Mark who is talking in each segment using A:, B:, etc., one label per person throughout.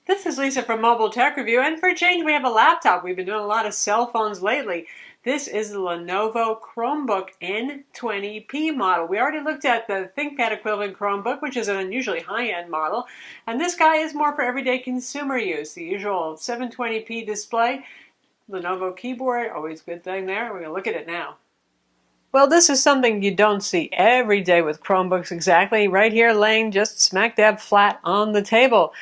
A: This is Lisa from Mobile Tech Review, and for a change we have a laptop. We've been doing a lot of cell phones lately. This is the Lenovo Chromebook N20p model. We already looked at the ThinkPad equivalent Chromebook, which is an unusually high-end model, and this guy is more for everyday consumer use. The usual 720p display, Lenovo keyboard, always a good thing there. We're going to look at it now. Well, this is something you don't see every day with Chromebooks exactly, right here laying just smack dab flat on the table.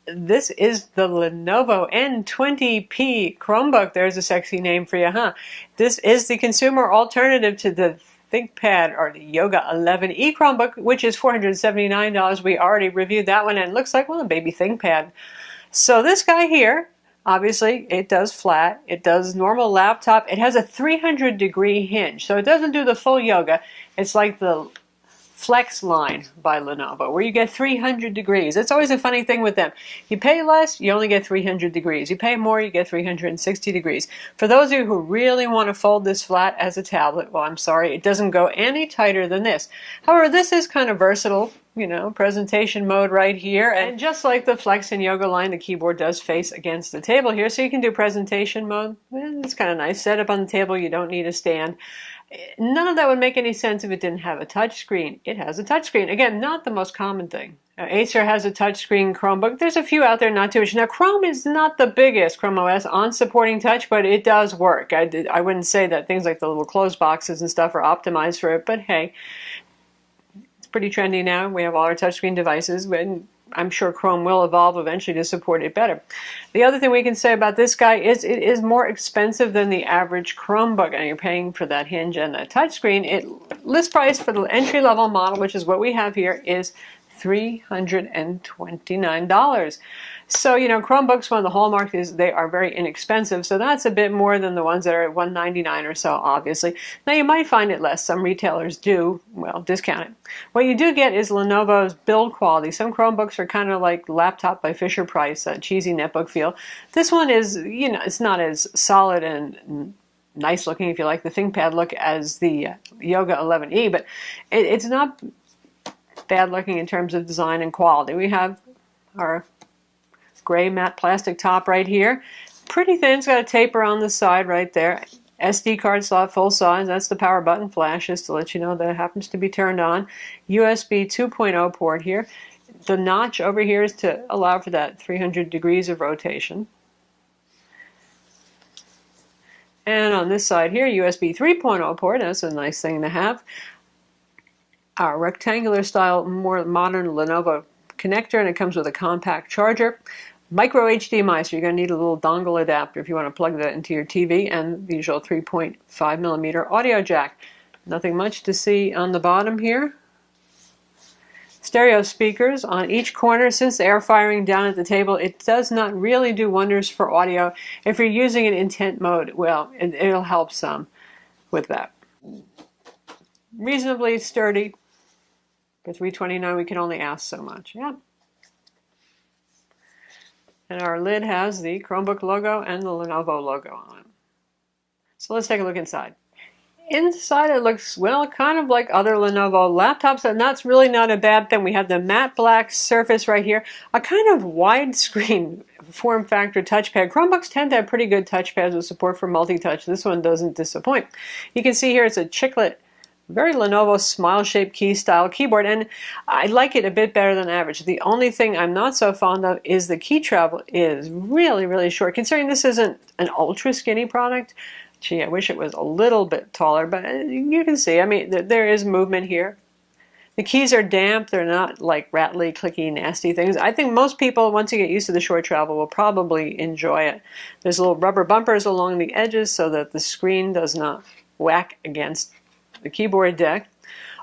A: This is the Lenovo N20p Chromebook. There's a sexy name for you, huh? This is the consumer alternative to the ThinkPad or the Yoga 11e Chromebook, which is $479. We already reviewed that one, and it looks like, well, a baby ThinkPad. So this guy here, obviously, it does flat. It does normal laptop. It has a 300-degree hinge, so it doesn't do the full yoga. It's like the Flex line by Lenovo, where you get 300 degrees. It's always a funny thing with them. You pay less, you only get 300 degrees. You pay more, you get 360 degrees. For those of you who really want to fold this flat as a tablet, well, I'm sorry, it doesn't go any tighter than this. However, this is kind of versatile. You know, presentation mode right here. And just like the Flex and Yoga line, the keyboard does face against the table here, so you can do presentation mode. It's kind of nice. Set up on the table, you don't need a stand. None of that would make any sense if it didn't have a touchscreen. It has a touchscreen. Again, not the most common thing. Acer has a touchscreen Chromebook. There's a few out there, not too much. Now, Chrome is not the biggest, Chrome OS, on supporting touch, but it does work. I wouldn't say that things like the little close boxes and stuff are optimized for it, but hey, it's pretty trendy now. We have all our touchscreen devices, but I'm sure Chrome will evolve eventually to support it better. The other thing we can say about this guy is it is more expensive than the average Chromebook, and you're paying for that hinge and that touchscreen. List price for the entry-level model, which is what we have here, is $329. So, you know, Chromebooks, one of the hallmarks is they are very inexpensive, so that's a bit more than the ones that are at $199 or so, obviously. Now, you might find it less. Some retailers do, well, discount it. What you do get is Lenovo's build quality. Some Chromebooks are kind of like laptop by Fisher-Price, that cheesy netbook feel. This one is, you know, it's not as solid and nice looking, if you like the ThinkPad look, as the Yoga 11e, but it's not bad looking in terms of design and quality. We have our gray matte plastic top right here. Pretty thin. It's got a taper on the side right there. SD card slot full size. That's the power button. Flashes to let you know that it happens to be turned on. USB 2.0 port here. The notch over here is to allow for that 300 degrees of rotation. And on this side here, USB 3.0 port. That's a nice thing to have. Our rectangular style, more modern Lenovo connector, and it comes with a compact charger. Micro HDMI, so you're going to need a little dongle adapter if you want to plug that into your TV, and the usual 3.5 millimeter audio jack. Nothing much to see on the bottom here. Stereo speakers on each corner. Since the air firing down at the table, it does not really do wonders for audio. If you're using it in tent mode, well, it'll help some with that. Reasonably sturdy. For $329, we can only ask so much. Yeah. And our lid has the Chromebook logo and the Lenovo logo on it. So let's take a look inside. Inside it looks, well, kind of like other Lenovo laptops, and that's really not a bad thing. We have the matte black surface right here, a kind of widescreen form factor touchpad. Chromebooks tend to have pretty good touchpads with support for multi-touch. This one doesn't disappoint. You can see here it's a chiclet, very Lenovo smile-shaped key style keyboard, and I like it a bit better than average. The only thing I'm not so fond of is the key travel is really, really short. Considering this isn't an ultra skinny product, gee, I wish it was a little bit taller, but you can see, I mean, there is movement here. The keys are damp. They're not like rattly, clicky, nasty things. I think most people, once you get used to the short travel, will probably enjoy it. There's little rubber bumpers along the edges so that the screen does not whack against the keyboard deck.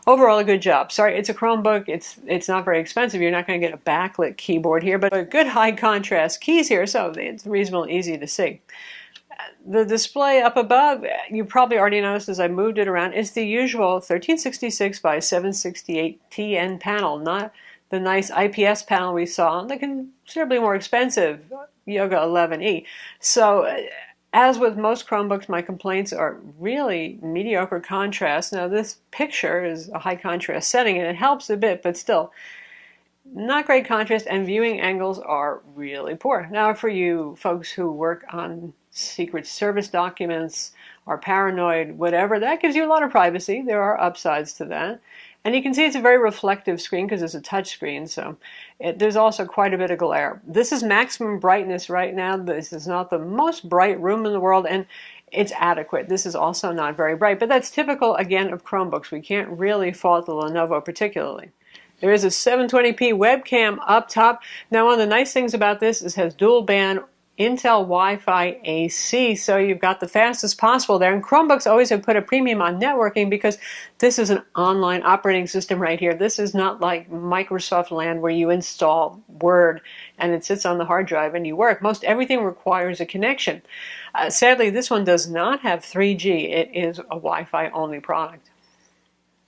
A: Overall, a good job. Sorry, it's a Chromebook. It's not very expensive. You're not going to get a backlit keyboard here, but a good high contrast keys here, so it's reasonably easy to see. The display up above, you probably already noticed as I moved it around, is the usual 1366 by 768 TN panel, not the nice IPS panel we saw on the considerably more expensive Yoga 11e. So, as with most Chromebooks, my complaints are really mediocre contrast. Now, this picture is a high contrast setting, and it helps a bit, but still, not great contrast, and viewing angles are really poor. Now, for you folks who work on Secret Service documents, are paranoid, whatever, that gives you a lot of privacy. There are upsides to that. And you can see it's a very reflective screen because it's a touch screen, so there's also quite a bit of glare. This is maximum brightness right now. This is not the most bright room in the world, and it's adequate. This is also not very bright, but that's typical, again, of Chromebooks. We can't really fault the Lenovo particularly. There is a 720p webcam up top. Now, one of the nice things about this is it has dual band Intel Wi-Fi AC, so you've got the fastest possible there. And Chromebooks always have put a premium on networking because this is an online operating system right here. This is not like Microsoft land where you install Word and it sits on the hard drive and you work. Most everything requires a connection. Sadly, this one does not have 3G. It is a Wi-Fi only product.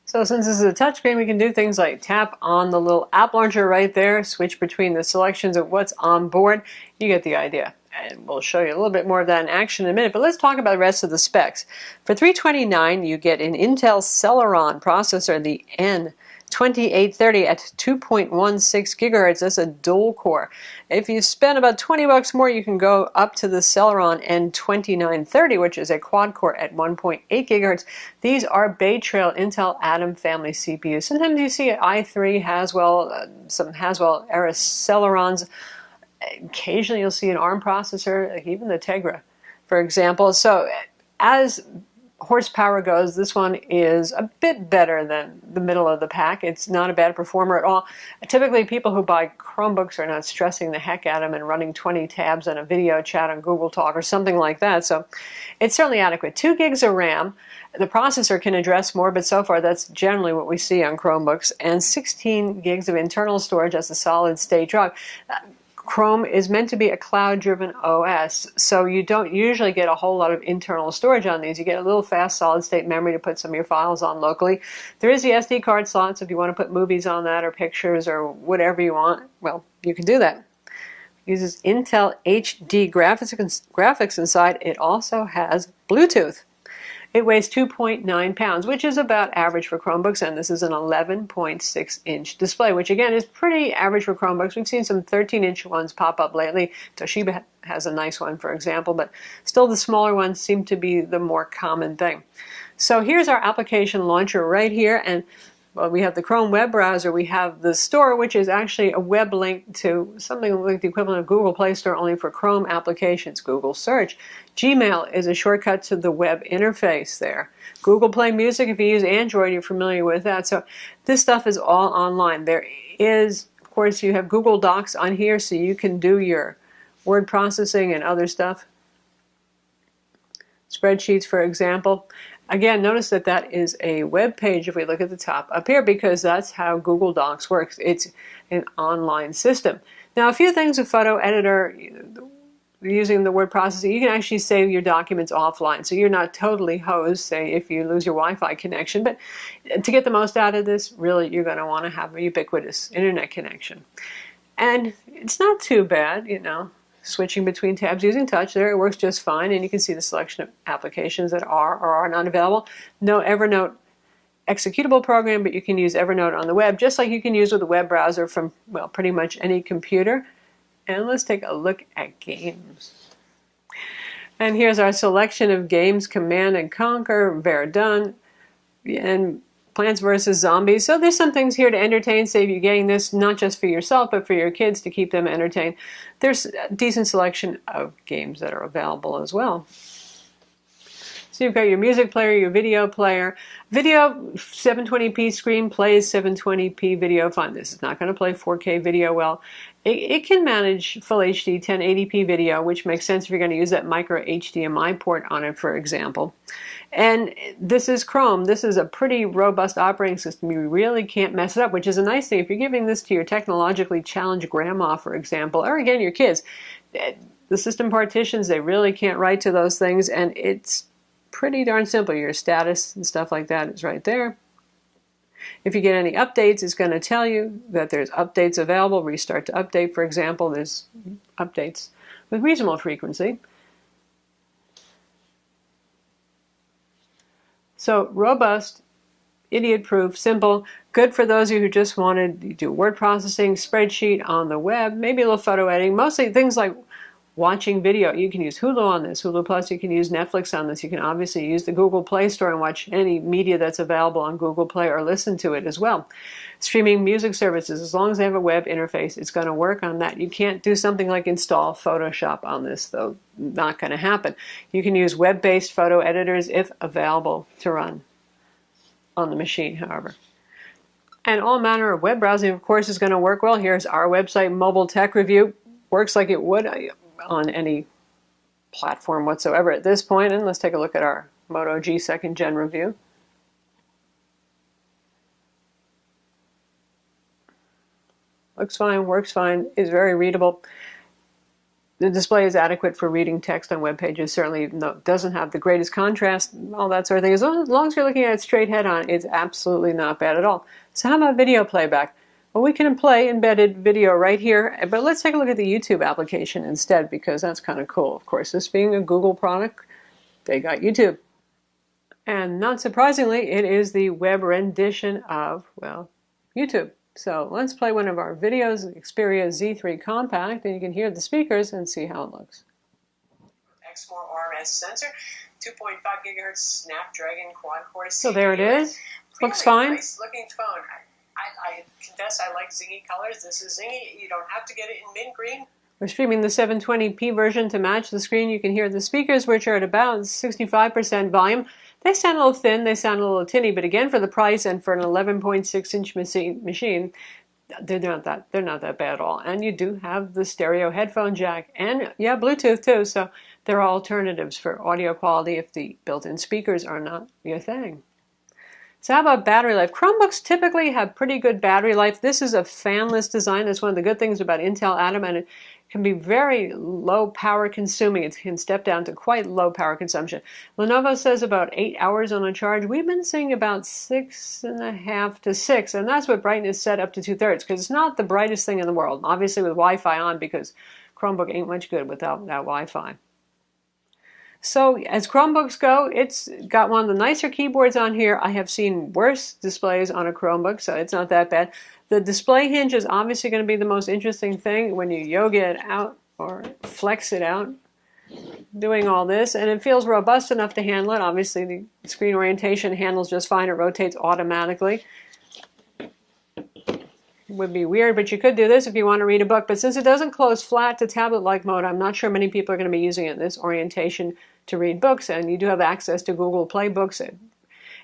A: So since this is a touchscreen, we can do things like tap on the little app launcher right there, switch between the selections of what's on board. You get the idea. And we'll show you a little bit more of that in action in a minute, but let's talk about the rest of the specs. For $329, you get an Intel Celeron processor, the N2830 at 2.16 gigahertz. That's a dual core. If you spend about 20 bucks more, you can go up to the Celeron N2930, which is a quad core at 1.8 gigahertz. These are Bay Trail Intel Atom family CPUs. Sometimes you see i3 Haswell, some Haswell era Celerons. Occasionally you'll see an ARM processor, like even the Tegra, for example. So as horsepower goes, this one is a bit better than the middle of the pack. It's not a bad performer at all. Typically people who buy Chromebooks are not stressing the heck out of them and running 20 tabs on a video chat on Google Talk or something like that. So it's certainly adequate. 2 gigs of RAM. The processor can address more, but so far that's generally what we see on Chromebooks. And 16 gigs of internal storage as a solid state drive. Chrome is meant to be a cloud-driven OS, so you don't usually get a whole lot of internal storage on these. You get a little fast solid-state memory to put some of your files on locally. There is the SD card slot, so if you want to put movies on that or pictures or whatever you want, well, you can do that. It uses Intel HD graphics inside. It also has Bluetooth. It weighs 2.9 pounds, which is about average for Chromebooks, and this is an 11.6-inch display, which again is pretty average for Chromebooks. We've seen some 13-inch ones pop up lately. Toshiba has a nice one, for example, but still the smaller ones seem to be the more common thing. So here's our application launcher right here, and well, we have the Chrome web browser, we have the store, which is actually a web link to something like the equivalent of Google Play Store, only for Chrome applications, Google Search. Gmail is a shortcut to the web interface there. Google Play Music, if you use Android, you're familiar with that. So this stuff is all online. There is, of course, you have Google Docs on here, so you can do your word processing and other stuff. Spreadsheets, for example. Again, notice that that is a web page if we look at the top up here, because that's how Google Docs works. It's an online system. Now, a few things with Photo Editor, using the word processing, you can actually save your documents offline, so you're not totally hosed, say, if you lose your Wi-Fi connection. But to get the most out of this, really, you're going to want to have a ubiquitous internet connection. And it's not too bad, you know. Switching between tabs using touch there, it works just fine, and you can see the selection of applications that are or are not available. No Evernote executable program, but you can use Evernote on the web, just like you can use with a web browser from, well, pretty much any computer. And let's take a look at games. And here's our selection of games: Command & Conquer, Verdun, and Plants vs. Zombies. So there's some things here to entertain. Say if you're getting this not just for yourself, but for your kids to keep them entertained. There's a decent selection of games that are available as well. So you've got your music player, your video player. Video, 720p screen plays 720p video fine. This is not going to play 4K video well. It can manage full HD 1080p video, which makes sense if you're going to use that micro HDMI port on it, for example. And this is Chrome. This is a pretty robust operating system. You really can't mess it up, which is a nice thing. If you're giving this to your technologically challenged grandma, for example, or again, your kids, the system partitions, they really can't write to those things, and it's pretty darn simple. Your status and stuff like that is right there. If you get any updates, it's going to tell you that there's updates available. Restart to update, for example. There's updates with reasonable frequency. So robust idiot-proof, simple, good for those of you who just wanted to do word processing, spreadsheet on the web, maybe a little photo editing, mostly things like watching video. You can use Hulu on this, Hulu Plus. You can use Netflix on this. You can obviously use the Google Play Store and watch any media that's available on Google Play or listen to it as well. Streaming music services, as long as they have a web interface, it's going to work on that. You can't do something like install Photoshop on this, though. Not going to happen. You can use web-based photo editors if available to run on the machine, however. And all manner of web browsing, of course, is going to work well. Here's our website, Mobile Tech Review. Works like it would on any platform whatsoever at this point. And let's take a look at our Moto G 2nd Gen review. Looks fine, works fine, is very readable. The display is adequate for reading text on web pages. Certainly doesn't have the greatest contrast, all that sort of thing. As long as you're looking at it straight head on, it's absolutely not bad at all. So how about video playback? Well, we can play embedded video right here, but let's take a look at the YouTube application instead, because that's kind of cool. Of course, this being a Google product, they got YouTube. And not surprisingly, it is the web rendition of, well, YouTube. So let's play one of our videos, Xperia Z3 Compact, and you can hear the speakers and see how it looks.
B: X4 RS sensor, 2.5 gigahertz Snapdragon quad-core CPU.
A: So there it is. Looks fine.
B: Nice looking phone. I confess I like zingy colors. This is zingy. You don't have to get it in mint green.
A: We're streaming the 720p version to match the screen. You can hear the speakers, which are at about 65% volume. They sound a little thin, they sound a little tinny, but again, for the price and for an 11.6-inch machine, they're not that bad at all. And you do have the stereo headphone jack, and yeah, Bluetooth too. So there are alternatives for audio quality if the built-in speakers are not your thing. So how about battery life? Chromebooks typically have pretty good battery life. This is a fanless design. That's one of the good things about Intel Atom, and it can be very low power consuming. It can step down to quite low power consumption. Lenovo says about 8 hours on a charge. We've been seeing about 6.5 to 6, and that's what brightness set up to 2/3, because it's not the brightest thing in the world. Obviously with Wi-Fi on, because Chromebook ain't much good without that Wi-Fi. So as Chromebooks go, it's got one of the nicer keyboards on here. I have seen worse displays on a Chromebook, so it's not that bad. The display hinge is obviously going to be the most interesting thing when you yoga it out or flex it out, doing all this. And it feels robust enough to handle it. Obviously the screen orientation handles just fine. It rotates automatically. Would be weird, but you could do this if you want to read a book. But since it doesn't close flat to tablet-like mode, I'm not sure many people are going to be using it in this orientation to read books. And you do have access to Google Play Books,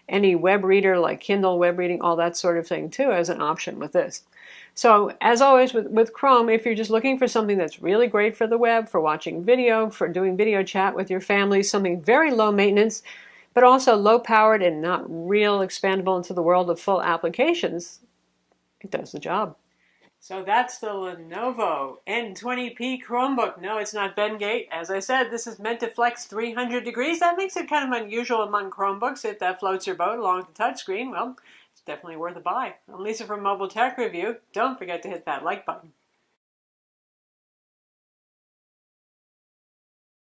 A: any web reader like Kindle web reading, all that sort of thing too as an option with this. So as always with Chrome, if you're just looking for something that's really great for the web, for watching video, for doing video chat with your family, something very low maintenance, but also low powered and not real expandable into the world of full applications, it does the job. So that's the Lenovo N20p Chromebook. No, it's not Bengate. As I said, this is meant to flex 300 degrees. That makes it kind of unusual among Chromebooks. If that floats your boat along with the touchscreen, well, it's definitely worth a buy. I'm Lisa from Mobile Tech Review. Don't forget to hit that like button.